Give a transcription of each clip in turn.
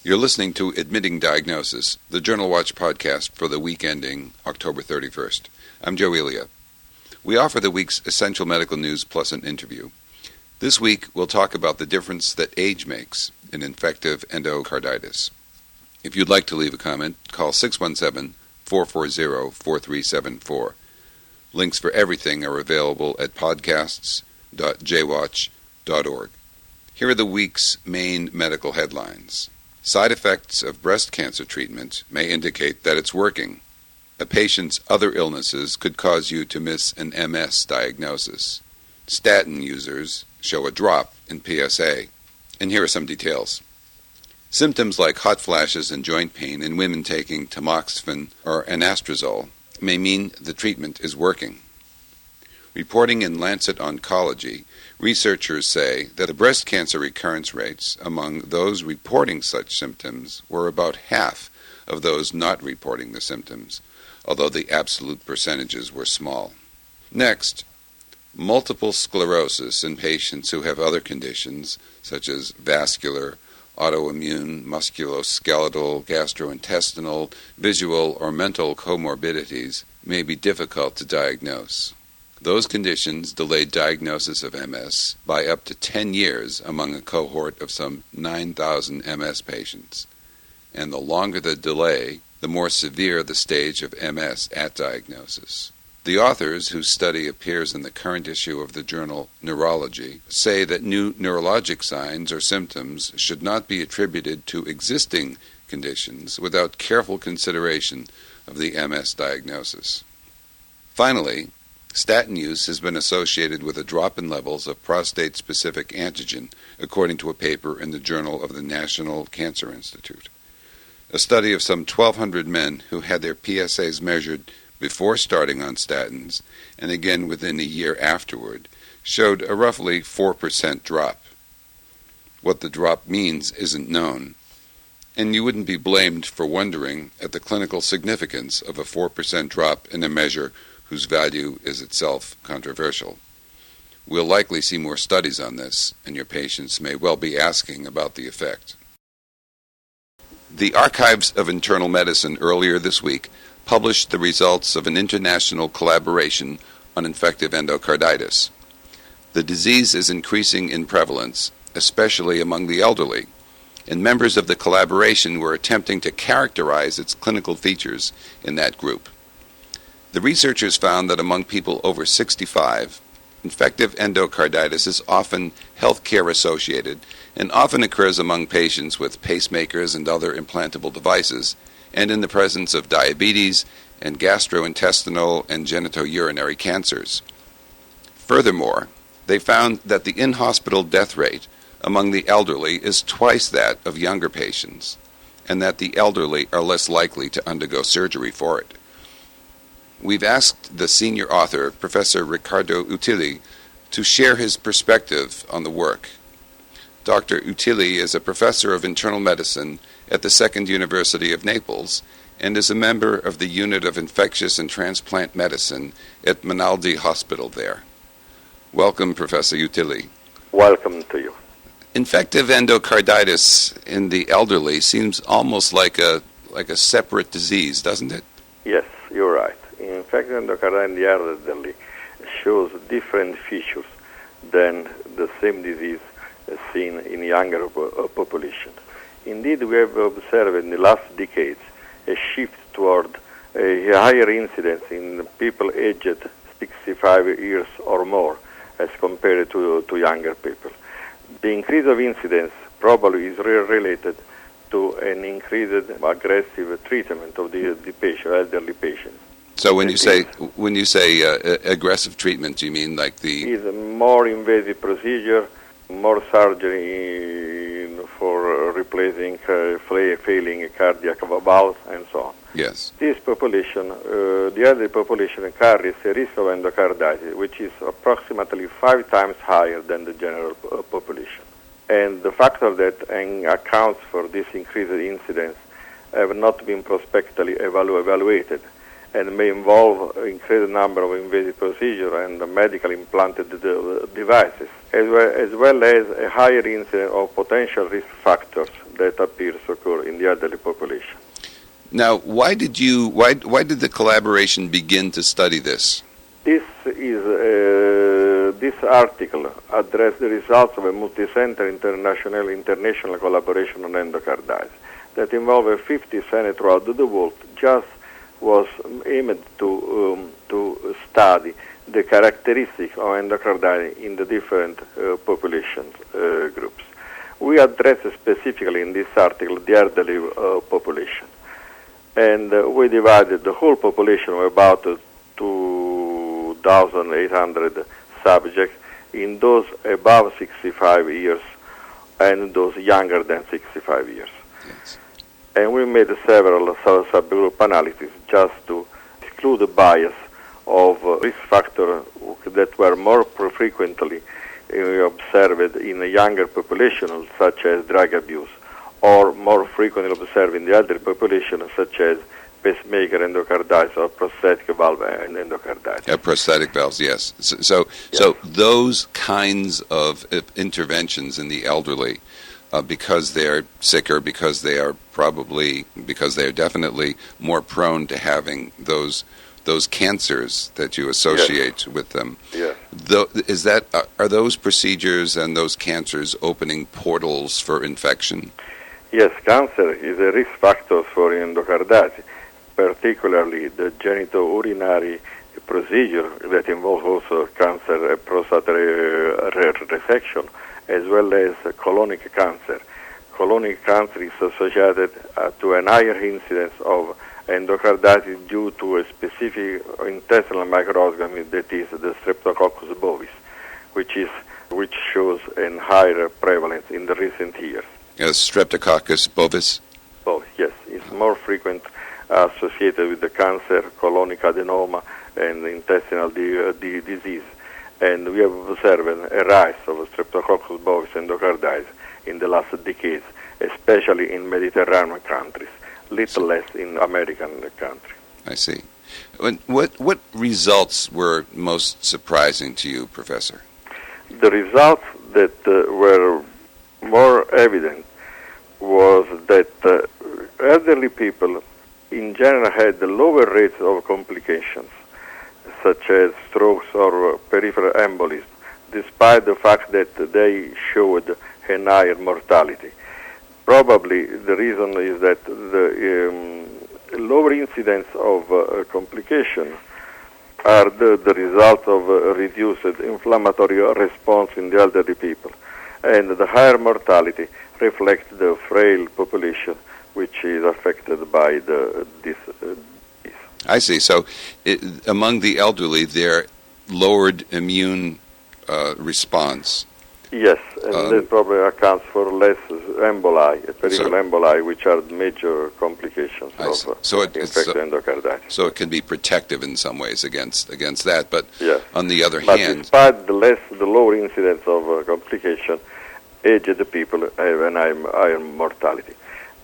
You're listening to Admitting Diagnosis, the Journal Watch podcast for the week ending October 31st. I'm Joe Elia. We offer the week's essential medical news plus an interview. This week, we'll talk about the difference that age makes in infective endocarditis. If you'd like to leave a comment, call 617-440-4374. Links for everything are available at podcasts.jwatch.org. Here are the week's main medical headlines. Side effects of breast cancer treatment may indicate that it's working. A patient's other illnesses could cause you to miss an MS diagnosis. Statin users show a drop in PSA. And here are some details. Symptoms like hot flashes and joint pain in women taking tamoxifen or anastrozole may mean the treatment is working. Reporting in Lancet Oncology, researchers say that the breast cancer recurrence rates among those reporting such symptoms were about half of those not reporting the symptoms, although the absolute percentages were small. Next, multiple sclerosis in patients who have other conditions such as vascular, autoimmune, musculoskeletal, gastrointestinal, visual, or mental comorbidities may be difficult to diagnose. Those conditions delayed diagnosis of MS by up to 10 years among a cohort of some 9,000 MS patients. And the longer the delay, the more severe the stage of MS at diagnosis. The authors, whose study appears in the current issue of the journal Neurology, say that new neurologic signs or symptoms should not be attributed to existing conditions without careful consideration of the MS diagnosis. Finally, statin use has been associated with a drop in levels of prostate-specific antigen, according to a paper in the Journal of the National Cancer Institute. A study of some 1,200 men who had their PSAs measured before starting on statins, and again within a year afterward, showed a roughly 4% drop. What the drop means isn't known, and you wouldn't be blamed for wondering at the clinical significance of a 4% drop in a measure whose value is itself controversial. We'll likely see more studies on this, and your patients may well be asking about the effect. The Archives of Internal Medicine earlier this week published the results of an international collaboration on infective endocarditis. The disease is increasing in prevalence, especially among the elderly, and members of the collaboration were attempting to characterize its clinical features in that group. The researchers found that among people over 65, infective endocarditis is often healthcare associated and often occurs among patients with pacemakers and other implantable devices, and in the presence of diabetes and gastrointestinal and genitourinary cancers. Furthermore, they found that the in-hospital death rate among the elderly is twice that of younger patients, and that the elderly are less likely to undergo surgery for it. We've asked the senior author, Professor Riccardo Utili, to share his perspective on the work. Dr. Utili is a professor of internal medicine at the Second University of Naples and is a member of the Unit of Infectious and Transplant Medicine at Minaldi Hospital there. Welcome, Professor Utili. Welcome to you. Infective endocarditis in the elderly seems almost like a separate disease, doesn't it? Yes, you're right. Infective endocarditis in the elderly shows different features than the same disease seen in younger populations. Indeed, we have observed in the last decades a shift toward a higher incidence in people aged 65 years or more as compared to younger people. The increase of incidence probably is related to an increased aggressive treatment of the elderly patients. So when you say aggressive treatment, do you mean like the... Is a more invasive procedure, more surgery for replacing failing cardiac valves and so on. Yes. This population, the elderly population, carries a risk of endocarditis, which is approximately 5 times higher than the general population. And the factor that accounts for this increased incidence have not been prospectively evaluated, and may involve an increased number of invasive procedures and medically implanted devices, as well as a higher incidence of potential risk factors that appears to occur in the elderly population. Now, why did the collaboration begin to study this? This article addressed the results of a multi-center international collaboration on endocarditis that involved 50 centers throughout the world. Just was aimed to study the characteristics of endocarditis in the different population groups. We addressed specifically in this article the elderly population, and we divided the whole population of about 2,800 subjects in those above 65 years and those younger than 65 years. Yes. And we made several subgroup analyses just to exclude the bias of risk factors that were more frequently observed in a younger population, such as drug abuse, or more frequently observed in the elderly population, such as pacemaker endocarditis or prosthetic valve and endocarditis. Prosthetic valves, yes. So those kinds of interventions in the elderly, because they're sicker, because they are definitely more prone to having those cancers that you associate with them. Yes. Are those procedures and those cancers opening portals for infection? Yes, cancer is a risk factor for endocarditis, particularly the genitourinary procedure that involves also cancer prostate resection, as well as colonic cancer. Colonic cancer is associated to a higher incidence of endocarditis due to a specific intestinal microorganism that is the Streptococcus bovis, which shows a higher prevalence in the recent years. Streptococcus bovis? Bovis, yes. It's more frequent associated with the cancer, colonic adenoma, and intestinal disease. And we have observed a rise of Streptococcus bovis endocarditis in the last decades, especially in Mediterranean countries, little less in American countries. I see. What results were most surprising to you, Professor? The results that were more evident was that elderly people in general had lower rates of complications, such as strokes or peripheral embolism, despite the fact that they showed a higher mortality. Probably the reason is that the lower incidence of complication are the result of reduced inflammatory response in the elderly people, and the higher mortality reflects the frail population which is affected by this disease. I see. So among the elderly, their lowered immune response. Yes, and that probably accounts for less emboli, peripheral emboli, which are major complications of infective endocarditis. So it can be protective in some ways against that, but yes. On the other hand... despite the lower incidence of complication, aged people have a higher mortality.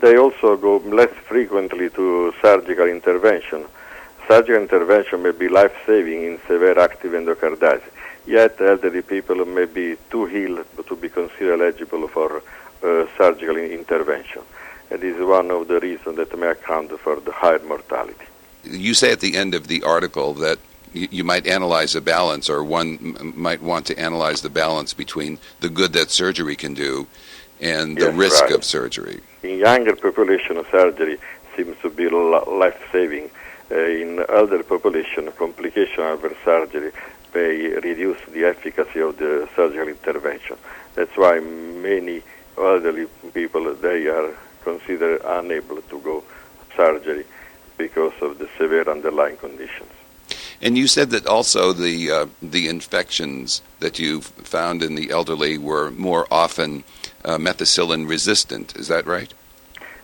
They also go less frequently to surgical intervention. Surgical intervention may be life-saving in severe active endocarditis, yet elderly people may be too ill to be considered eligible for surgical intervention. And this is one of the reasons that may account for the higher mortality. You say at the end of the article that you might analyze a balance, or one might want to analyze the balance between the good that surgery can do and the risk of surgery. In younger population, surgery seems to be life-saving. In elder population, complication after surgery may reduce the efficacy of the surgical intervention. That's why many elderly people, they are considered unable to go surgery because of the severe underlying conditions. And you said that also the infections that you found in the elderly were more often methicillin resistant. Is that right?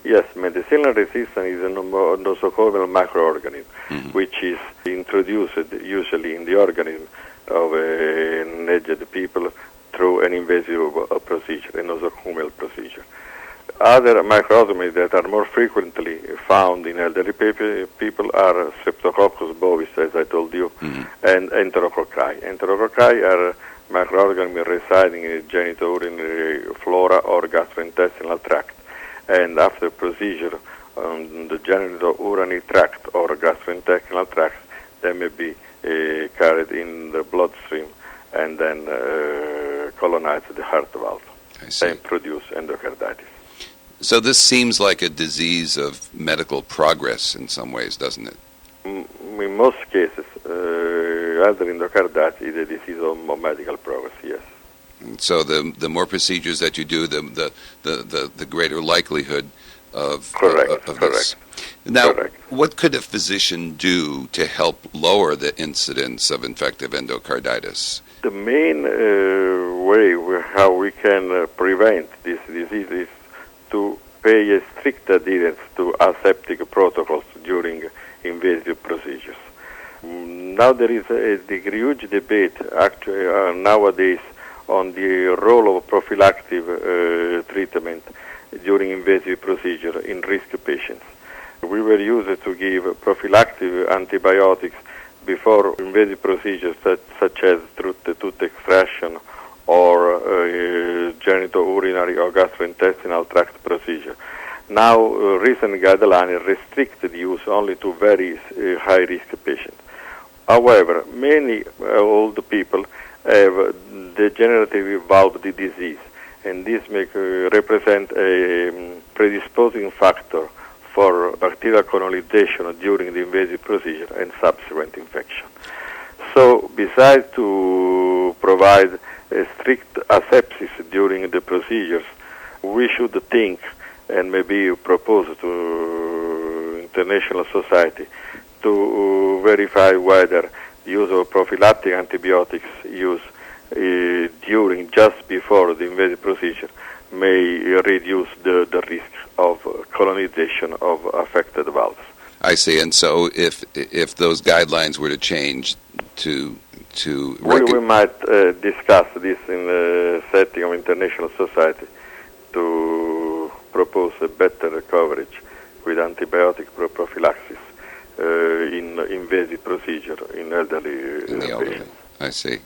Yes, methicillin resistant is a nosocomial microorganism, which is introduced usually in the organism of aged people through an invasive procedure, a nosocomial procedure. Other microorganisms that are more frequently found in elderly people are Streptococcus bovis, as I told you, and Enterococci. Enterococci are microorganisms residing in the genitourinary flora or gastrointestinal tract, and after procedure on the genitourinary tract or gastrointestinal tract, they may be carried in the bloodstream and then colonize the heart valve and produce endocarditis. So this seems like a disease of medical progress in some ways, doesn't it? In most cases, other endocarditis is a disease of medical progress, yes. And so the more procedures that you do, the greater likelihood of this. Now, what could a physician do to help lower the incidence of infective endocarditis? The main way how we can prevent this disease is to pay a strict adherence to aseptic protocols during invasive procedures. Now there is a huge debate actually nowadays on the role of prophylactic treatment during invasive procedure in risk patients. We were used to give prophylactic antibiotics before invasive procedures such as tooth extraction or genitourinary or gastrointestinal tract procedure. Now, recent guidelines restrict the use only to very high-risk patients. However, many old people have degenerative valve disease, and this may represent a predisposing factor for bacterial colonization during the invasive procedure and subsequent infection. So, besides to provide a strict asepsis during the procedures, we should think and maybe propose to international society to verify whether use of prophylactic antibiotics use during, just before the invasive procedure may reduce the risk of colonization of affected valves. I see. And so if those guidelines were to change to we might discuss this in the setting of international society to propose a better coverage with antibiotic prophylaxis in invasive procedure in elderly patients. I see.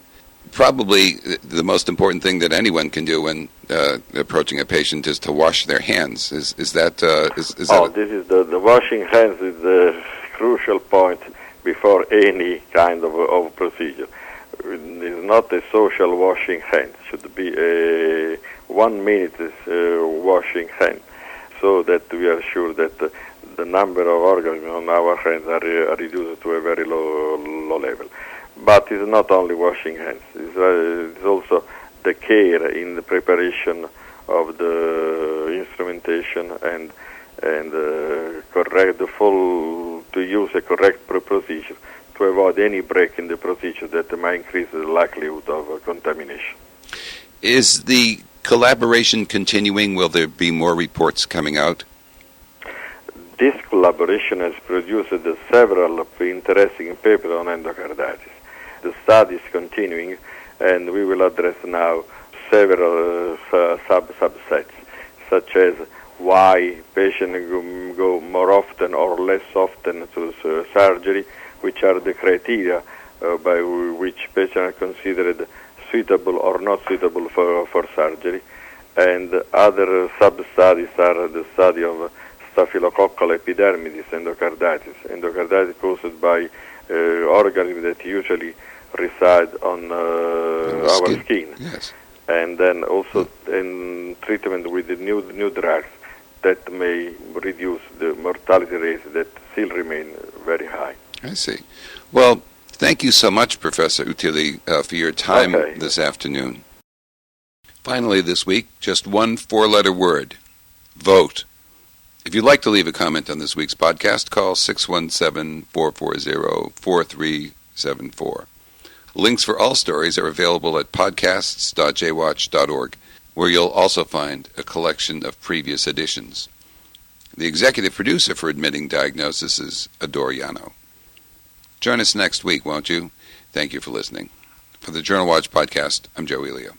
Probably the most important thing that anyone can do when approaching a patient is to wash their hands. Is that? This is the washing hands is the crucial point before any kind of procedure. It's not a social washing hand. It should be a 1 minute washing hand, so that we are sure that the number of organisms on our hands are reduced to a very low level. But it's not only washing hands. It's also the care in the preparation of the instrumentation and to use a correct procedure to avoid any break in the procedure that might increase the likelihood of contamination. Is the collaboration continuing? Will there be more reports coming out? This collaboration has produced several interesting papers on endocarditis. The study is continuing, and we will address now several subsets, such as why patients go more often or less often to surgery, which are the criteria by which patients are considered suitable or not suitable for surgery. And other sub-studies are the study of staphylococcal epidermidis endocarditis caused by organisms that usually reside on our skin. Yes. And then also in treatment with the new drugs that may reduce the mortality rates that still remain very high. I see. Well, thank you so much, Professor Utili, for your time this afternoon. Finally this week, just one 4-letter word: vote. If you'd like to leave a comment on this week's podcast, call 617-440-4374. Links for all stories are available at podcasts.jwatch.org, where you'll also find a collection of previous editions. The executive producer for Admitting Diagnosis is Adore Yano. Join us next week, won't you? Thank you for listening. For the Journal Watch podcast, I'm Joe Elio.